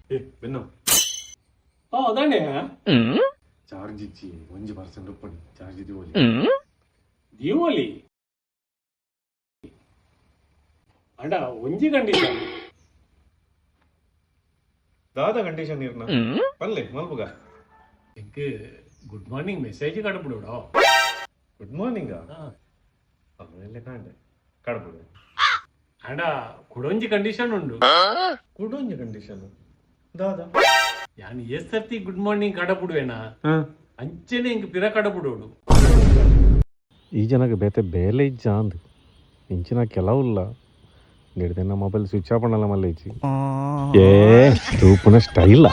ಬೆನ್ನು ಅದಾನೆ charge ಇಚ್ಚಿ 1% ಉಪ್ಪಣಿ charge ದಿವೋಲಿ ದಿವೋಲಿ ಅಡ ಒಂಜಿ ಕಂಡೀಷನ್ ದಾದ ಕಂಡೀಷನ್ ಇರ್ನ ಪಲ್ಲೆ ಮಲ್ಬುಗ ಎಗ್ ಗುಡ್ ಮಾರ್ನಿಂಗ್ ಮೆಸೇಜ್ ಕಡಬಿಡೋಡ ಗುಡ್ ಮಾರ್ನಿಂಗ್ ಅಲ್ಲೇ ಕಾಂಡೆ ಕಡಬಿಡು ಅಡ ಕುಡೊಂಜಿ ಕಂಡೀಷನ್ ಉಂಡು ಕುಡೊಂಜಿ ಕಂಡೀಷನ್ ದಾದ ಯಾನ್ ಎಸ್ಸರ್ತಿ ಗುಡ್ ಮಾರ್ನಿಂಗ್ ಕಡಬಿಡುವೇನ ಅಂಚೆನೆ ಇಂಕ ಪಿರ ಕಡಬಿಡೋಡು ಈ ಜನಕ್ಕೆ ಬೇತೆ ಬೇಲೆ ಇಜ್ಜ ಅಂದ್ ಇಂಚಿನ ಕೆಲವುಲ್ಲ ಗಿಡದಿನ ಮೊಬೈಲ್ ಸ್ವಿಚ್ ಆಫ್ ಮಾಡಲ್ಲ ಮಲ್ಲ ಇಚ್ಚಿ ಏ ತೂಪುನ ಸ್ಟೈಲ